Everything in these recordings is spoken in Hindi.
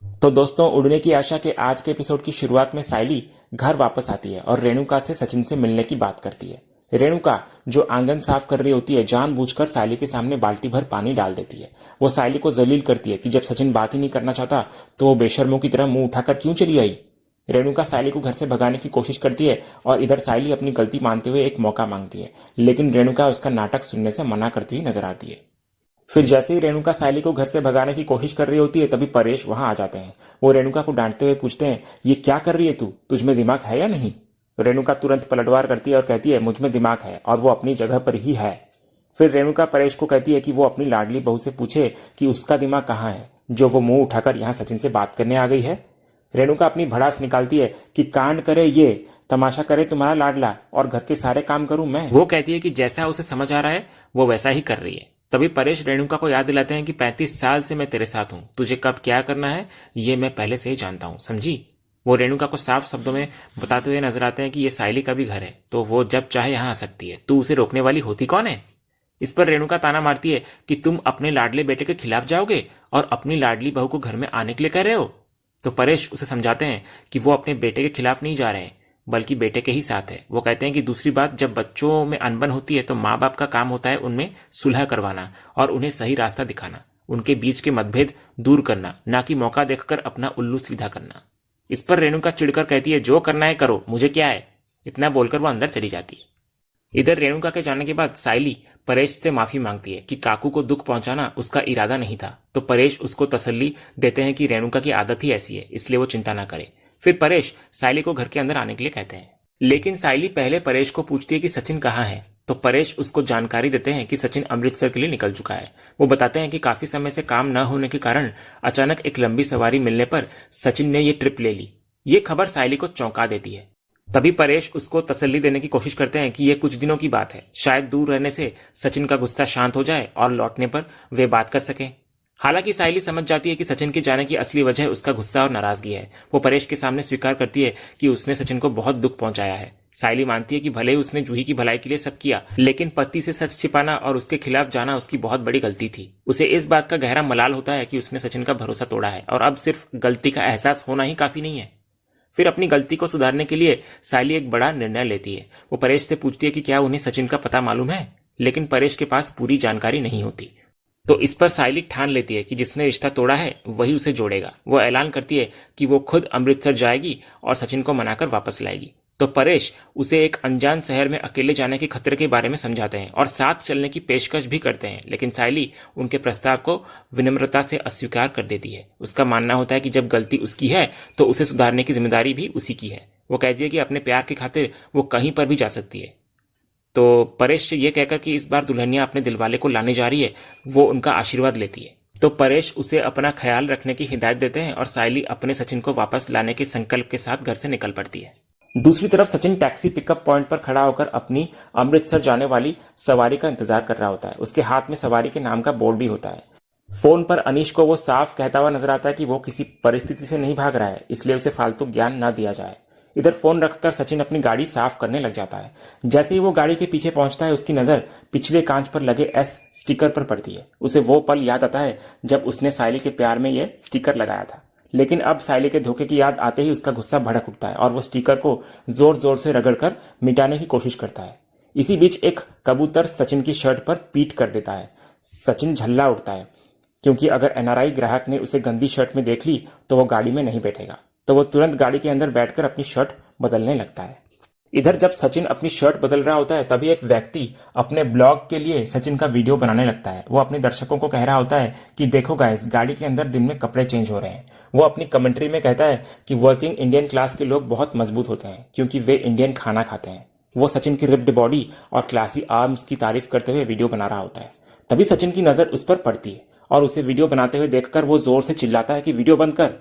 तो दोस्तों, उड़ने की आशा के आज के एपिसोड की शुरुआत में सायली घर वापस आती है और रेणुका से सचिन से मिलने की बात करती है। रेणुका जो आंगन साफ कर रही होती है, जानबूझकर सायली के सामने बाल्टी भर पानी डाल देती है। वो सायली को जलील करती है कि जब सचिन बात ही नहीं करना चाहता तो वो बेशर्मों की तरह मुंह उठाकर क्यों चली आई। रेणुका सायली को घर से भगाने की कोशिश करती है और इधर सायली अपनी गलती मानते हुए एक मौका मांगती है, लेकिन रेणुका उसका नाटक सुनने से मना करती हुई नजर आती है। फिर जैसे ही रेणुका सायली को घर से भगाने की कोशिश कर रही होती है, तभी परेश वहां आ जाते हैं। वो रेणुका को डांटते हुए पूछते हैं, ये क्या कर रही है तू, तुझ में दिमाग है या नहीं। रेणुका तुरंत पलटवार करती है और कहती है, मुझ में दिमाग है और वो अपनी जगह पर ही है। फिर रेणुका परेश को कहती है कि वो अपनी लाडली बहू से पूछे कि उसका दिमाग कहाँ है, जो वो मुंह उठाकर यहाँ सचिन से बात करने आ गई है। रेणुका अपनी भड़ास निकालती है कि कांड करे ये, तमाशा करे तुम्हारा लाडला और घर के सारे काम करूं मैं। वो कहती है कि जैसा उसे समझ आ रहा है वो वैसा ही कर रही है। तभी परेश रेणुका को याद दिलाते हैं कि 35 साल से मैं तेरे साथ हूं, तुझे कब क्या करना है ये मैं पहले से ही जानता हूं, समझी। वो रेणुका को साफ शब्दों में बताते हुए नजर आते हैं कि ये सायली का भी घर है, तो वो जब चाहे यहां आ सकती है, तू उसे रोकने वाली होती कौन है। इस पर रेणुका ताना मारती है कि तुम अपने लाडले बेटे के खिलाफ जाओगे और अपनी लाडली बहू को घर में आने के लिए कह रहे हो। तो परेश उसे समझाते हैं कि वो अपने बेटे के खिलाफ नहीं जा रहे हैं, बल्कि बेटे के ही साथ है। वो कहते हैं कि दूसरी बात, जब बच्चों में अनबन होती है तो माँ बाप का काम होता है उनमें सुलह करवाना और उन्हें सही रास्ता दिखाना, उनके बीच के मतभेद दूर करना, ना कि मौका देखकर अपना उल्लू सीधा करना। इस पर रेणुका चिढ़कर कहती है, जो करना है करो, मुझे क्या है। इतना बोलकर वो अंदर चली जाती है। इधर रेणुका के जाने के बाद सायली परेश से माफी मांगती है कि काकू को दुख पहुंचाना उसका इरादा नहीं था। तो परेश उसको तसल्ली देते हैं कि रेणुका की आदत ही ऐसी है, इसलिए वो चिंता ना करे। फिर परेश सायली को घर के अंदर आने के लिए कहते हैं, लेकिन सायली पहले परेश को पूछती है कि सचिन कहाँ है। तो परेश उसको जानकारी देते हैं कि सचिन अमृतसर के लिए निकल चुका है। वो बताते हैं कि काफी समय से काम न होने के कारण अचानक एक लंबी सवारी मिलने पर सचिन ने ये ट्रिप ले ली। ये खबर सायली को चौंका देती है। तभी परेश उसको तसल्ली देने की कोशिश करते हैं कि ये कुछ दिनों की बात है, शायद दूर रहने से सचिन का गुस्सा शांत हो जाए और लौटने पर वे बात कर सकें। हालांकि सायली समझ जाती है कि सचिन के जाने की असली वजह उसका गुस्सा और नाराजगी है। वो परेश के सामने स्वीकार करती है कि उसने सचिन को बहुत दुख पहुंचाया है। सायली मानती है कि भले ही उसने जूही की भलाई के लिए सब किया, लेकिन पति से सच छिपाना और उसके खिलाफ जाना उसकी बहुत बड़ी गलती थी। उसे इस बात का गहरा मलाल होता है कि उसने सचिन का भरोसा तोड़ा है और अब सिर्फ गलती का एहसास होना ही काफी नहीं है। फिर अपनी गलती को सुधारने के लिए सायली एक बड़ा निर्णय लेती है। वो परेश से पूछती है कि क्या उन्हें सचिन का पता मालूम है, लेकिन परेश के पास पूरी जानकारी नहीं होती। तो इस पर सायली ठान लेती है कि जिसने रिश्ता तोड़ा है वही उसे जोड़ेगा। वो ऐलान करती है कि वो खुद अमृतसर जाएगी और सचिन को मनाकर वापस लाएगी। तो परेश उसे एक अनजान शहर में अकेले जाने के खतरे के बारे में समझाते हैं और साथ चलने की पेशकश भी करते हैं, लेकिन सायली उनके प्रस्ताव को विनम्रता से अस्वीकार कर देती है। उसका मानना होता है कि जब गलती उसकी है तो उसे सुधारने की जिम्मेदारी भी उसी की है। वो कहती है कि अपने प्यार की खातिर वो कहीं पर भी जा सकती है। तो परेश से ये कहकर कि इस बार दुल्हनिया अपने दिलवाले को लाने जा रही है, वो उनका आशीर्वाद लेती है। तो परेश उसे अपना ख्याल रखने की हिदायत देते हैं और सायली अपने सचिन को वापस लाने के संकल्प के साथ घर से निकल पड़ती है। दूसरी तरफ सचिन टैक्सी पिकअप पॉइंट पर खड़ा होकर अपनी अमृतसर जाने वाली सवारी का इंतजार कर रहा होता है। उसके हाथ में सवारी के नाम का बोर्ड भी होता है। फोन पर अनीश को वो साफ कहता हुआ नजर आता है कि वो किसी परिस्थिति से नहीं भाग रहा है, इसलिए उसे फालतू ज्ञान न दिया जाए। इधर फोन रखकर सचिन अपनी गाड़ी साफ करने लग जाता है। जैसे ही वो गाड़ी के पीछे पहुंचता है, उसकी नजर पिछले कांच पर लगे एस स्टिकर पर पड़ती है। उसे वो पल याद आता है जब उसने सायली के प्यार में ये स्टिकर लगाया था, लेकिन अब सायली के धोखे की याद आते ही उसका गुस्सा भड़क उठता है और वो स्टिकर को जोर जोर से रगड़कर मिटाने की कोशिश करता है। इसी बीच एक कबूतर सचिन की शर्ट पर पीट कर देता है। सचिन झल्ला उठता है, क्योंकि अगर एनआरआई ग्राहक ने उसे गंदी शर्ट में देख ली तो वो गाड़ी में नहीं बैठेगा। तो वो तुरंत गाड़ी के अंदर बैठकर अपनी शर्ट बदलने लगता है। इधर जब सचिन अपनी शर्ट बदल रहा होता है, तभी एक व्यक्ति अपने ब्लॉग के लिए सचिन का वीडियो बनाने लगता है। वो अपने दर्शकों को कह रहा होता है कि देखो गाइस, गाड़ी के अंदर दिन में कपड़े चेंज हो रहे हैं। वो अपनी कमेंट्री में कहता है कि वर्किंग इंडियन क्लास के लोग बहुत मजबूत होते हैं क्योंकि वे इंडियन खाना खाते हैं। वो सचिन की रिप्ड बॉडी और क्लासी आर्म्स की तारीफ करते हुए वीडियो बना रहा होता है। तभी सचिन की नजर उस पर पड़ती है और उसे वीडियो बनाते हुए देखकर वो जोर से चिल्लाता है कि वीडियो बंद कर।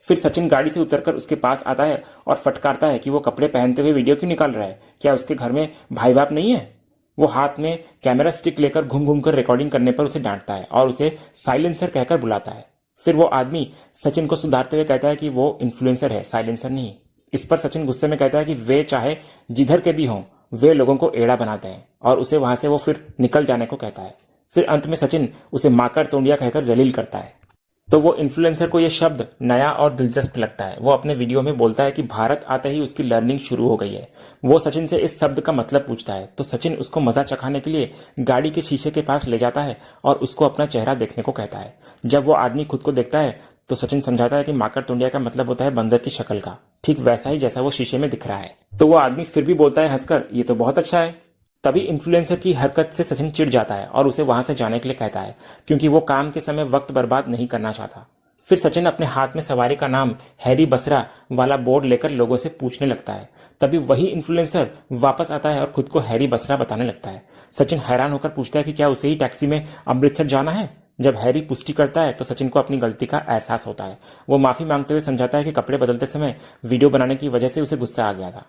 फिर सचिन गाड़ी से उतरकर उसके पास आता है और फटकारता है कि वो कपड़े पहनते हुए वीडियो क्यों निकाल रहा है, क्या उसके घर में भाई बाप नहीं है। वो हाथ में कैमरा स्टिक लेकर घूम घूम कर रिकॉर्डिंग करने पर उसे डांटता है और उसे साइलेंसर कहकर बुलाता है। फिर वो आदमी सचिन को सुधारते हुए कहता है कि वो इन्फ्लुएंसर है, साइलेंसर नहीं। इस पर सचिन गुस्से में कहता है कि वे चाहे जिधर के भी हों, वे लोगों को एड़ा बनाते हैं और उसे वहां से वो फिर निकल जाने को कहता है। फिर अंत में सचिन उसे माकर तोंडिया कहकर जलील करता है। तो वो इन्फ्लुएंसर को ये शब्द नया और दिलचस्प लगता है। वो अपने वीडियो में बोलता है कि भारत आते ही उसकी लर्निंग शुरू हो गई है। वो सचिन से इस शब्द का मतलब पूछता है तो सचिन उसको मजा चखाने के लिए गाड़ी के शीशे के पास ले जाता है और उसको अपना चेहरा देखने को कहता है। जब वो आदमी खुद को देखता है तो सचिन समझाता है कि माकर टुंडिया का मतलब होता है बंदर की शक्ल का, ठीक वैसा ही जैसा वो शीशे में दिख रहा है। तो वो आदमी फिर भी बोलता है हंसकर, ये तो बहुत अच्छा है। तभी इन्फ्लुएंसर की हरकत से सचिन चिढ़ जाता है और उसे वहां से जाने के लिए कहता है, क्योंकि वो काम के समय वक्त बर्बाद नहीं करना चाहता। फिर सचिन अपने हाथ में सवारी का नाम हैरी बसरा वाला बोर्ड लेकर लोगों से पूछने लगता है। तभी वही इन्फ्लुएंसर वापस आता है और खुद को हैरी बसरा बताने लगता है। सचिन हैरान होकर पूछता है कि क्या उसे ही टैक्सी में अमृतसर जाना है। जब हैरी पुष्टि करता है तो सचिन को अपनी गलती का एहसास होता है। वो माफी मांगते हुए समझाता है कि कपड़े बदलते समय वीडियो बनाने की वजह से उसे गुस्सा आ गया था।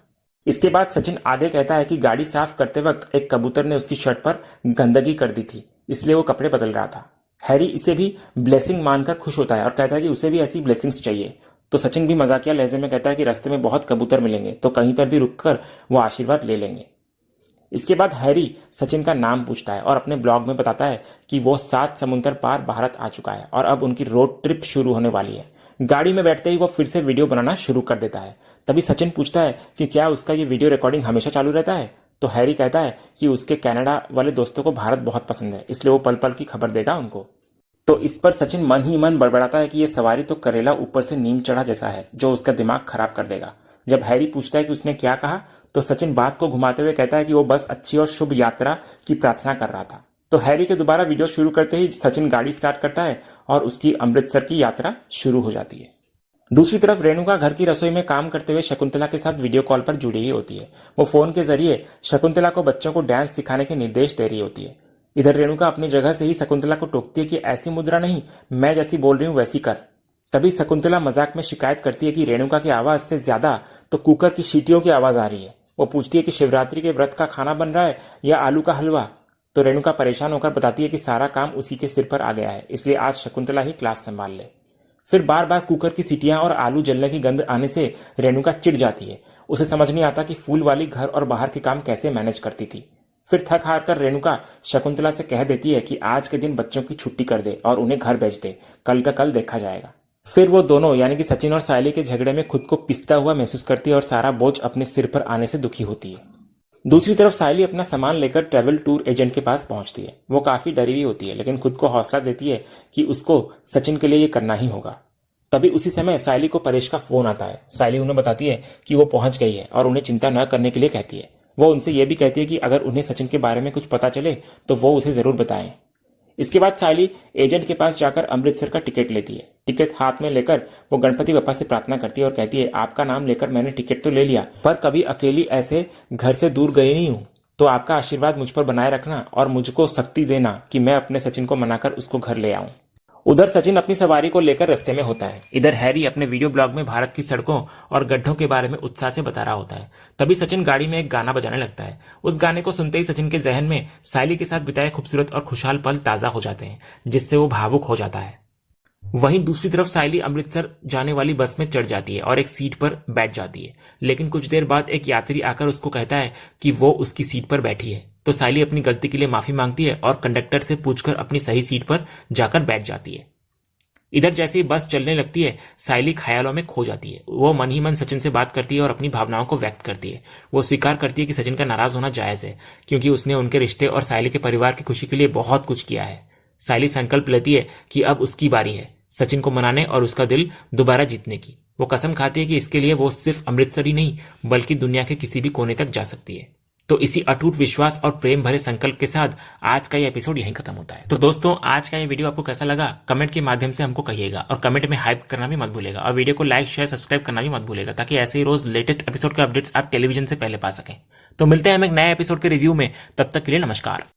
इसके बाद सचिन आगे कहता है कि गाड़ी साफ करते वक्त एक कबूतर ने उसकी शर्ट पर गंदगी कर दी थी, इसलिए वो कपड़े बदल रहा था। हैरी इसे भी ब्लेसिंग मानकर खुश होता है और कहता है कि उसे भी ऐसी ब्लेसिंग्स चाहिए। तो सचिन भी मजाकिया लहजे में कहता है कि रास्ते में बहुत कबूतर मिलेंगे तो कहीं पर भी रुककर वो आशीर्वाद ले लेंगे। इसके बाद हैरी सचिन का नाम पूछता है और अपने ब्लॉग में बताता है कि वो 7 समुंदर पार भारत आ चुका है और अब उनकी रोड ट्रिप शुरू होने वाली है। गाड़ी में बैठते ही वो फिर से वीडियो बनाना शुरू कर देता है। तभी सचिन पूछता है कि क्या उसका ये वीडियो रिकॉर्डिंग हमेशा चालू रहता है। तो हैरी कहता है कि उसके कनाडा वाले दोस्तों को भारत बहुत पसंद है, इसलिए वो पल पल की खबर देगा उनको। तो इस पर सचिन मन ही मन बड़बड़ाता है कि ये सवारी तो करेला ऊपर से नीम चढ़ा जैसा है, जो उसका दिमाग खराब कर देगा। जब हैरी पूछता है कि उसने क्या कहा तो सचिन बात को घुमाते हुए कहता है कि वो बस अच्छी और शुभ यात्रा की प्रार्थना कर रहा था। तो हैरी के दोबारा वीडियो शुरू करते ही सचिन गाड़ी स्टार्ट करता है और उसकी अमृतसर की यात्रा शुरू हो जाती है। दूसरी तरफ रेणुका घर की रसोई में काम करते हुए शकुंतला के साथ वीडियो कॉल पर जुड़ी ही होती है। वो फोन के जरिए शकुंतला को बच्चों को डांस सिखाने के निर्देश दे रही होती है। इधर रेणुका अपनी जगह से ही शकुंतला को टोकती है कि ऐसी मुद्रा नहीं, मैं जैसी बोल रही हूं वैसी कर। तभी शकुंतला मजाक में शिकायत करती है कि रेणुका की आवाज से ज्यादा तो कुकर की सीटियों की आवाज आ रही है। वो पूछती है कि शिवरात्रि के व्रत का खाना बन रहा है या आलू का हलवा। तो रेणुका परेशान होकर बताती है कि सारा काम उसी के सिर पर आ गया है, इसलिए आज शकुंतला ही क्लास संभाल ले। फिर बार बार कुकर की सीटियां और आलू जलने की गंध आने से रेणुका चिढ़ जाती है। उसे समझ नहीं आता कि फूल वाली घर और बाहर के काम कैसे मैनेज करती थी। फिर थक हार कर रेणुका शकुंतला से कह देती है कि आज के दिन बच्चों की छुट्टी कर दे और उन्हें घर भेज दे, कल का कल देखा जाएगा। फिर वो दोनों यानी कि सचिन और सायली के झगड़े में खुद को पिसता हुआ महसूस करती है और सारा बोझ अपने सिर पर आने से दुखी होती है। दूसरी तरफ सायली अपना सामान लेकर ट्रैवल टूर एजेंट के पास पहुंचती है। वो काफी डरी हुई होती है लेकिन खुद को हौसला देती है कि उसको सचिन के लिए ये करना ही होगा। तभी उसी समय सायली को परेश का फोन आता है। सायली उन्हें बताती है कि वो पहुंच गई है और उन्हें चिंता न करने के लिए कहती है। वो उनसे यह भी कहती है कि अगर उन्हें सचिन के बारे में कुछ पता चले तो वो उसे जरूर बताएं। इसके बाद सायली एजेंट के पास जाकर अमृतसर का टिकट लेती है। टिकट हाथ में लेकर वो गणपति बप्पा से प्रार्थना करती है और कहती है, आपका नाम लेकर मैंने टिकट तो ले लिया, पर कभी अकेली ऐसे घर से दूर गई नहीं हूं, तो आपका आशीर्वाद मुझ पर बनाए रखना और मुझको शक्ति देना कि मैं अपने सचिन को मनाकर उसको घर ले आऊं। उधर सचिन अपनी सवारी को लेकर रास्ते में होता है। इधर हैरी अपने वीडियो ब्लॉग में भारत की सड़कों और गड्ढों के बारे में उत्साह से बता रहा होता है। तभी सचिन गाड़ी में एक गाना बजाने लगता है। उस गाने को सुनते ही सचिन के जहन में सायली के साथ बिताए खूबसूरत और खुशहाल पल ताजा हो जाते हैं, जिससे वो भावुक हो जाता है। वहीं दूसरी तरफ सायली अमृतसर जाने वाली बस में चढ़ जाती है और एक सीट पर बैठ जाती है। लेकिन कुछ देर बाद एक यात्री आकर उसको कहता है कि वो उसकी सीट पर बैठी है। तो सायली अपनी गलती के लिए माफी मांगती है और कंडक्टर से पूछकर अपनी सही सीट पर जाकर बैठ जाती है। इधर जैसे ही बस चलने लगती है, सायली ख्यालों में खो जाती है। वो मन ही मन सचिन से बात करती है और अपनी भावनाओं को व्यक्त करती है। वो स्वीकार करती है कि सचिन का नाराज होना जायज है, क्योंकि उसने उनके रिश्ते और सायली के परिवार की खुशी के लिए बहुत कुछ किया है। सायली संकल्प लेती है कि अब उसकी बारी है सचिन को मनाने और उसका दिल दोबारा जीतने की। वो कसम खाती है कि इसके लिए वो सिर्फ अमृतसर ही नहीं बल्कि दुनिया के किसी भी कोने तक जा सकती है। तो इसी अटूट विश्वास और प्रेम भरे संकल्प के साथ आज का ये एपिसोड यहीं खत्म होता है। तो दोस्तों, आज का ये वीडियो आपको कैसा लगा कमेंट के माध्यम से हमको कहिएगा और कमेंट में हाइप करना भी मत भूलेगा और वीडियो को लाइक शेयर सब्सक्राइब करना भी मत भूलेगा, ताकि ऐसे ही रोज लेटेस्ट एपिसोड के अपडेट्स आप टेलीविजन से पहले पा सकें। तो मिलते हैं हम एक नए एपिसोड के रिव्यू में, तब तक के लिए नमस्कार।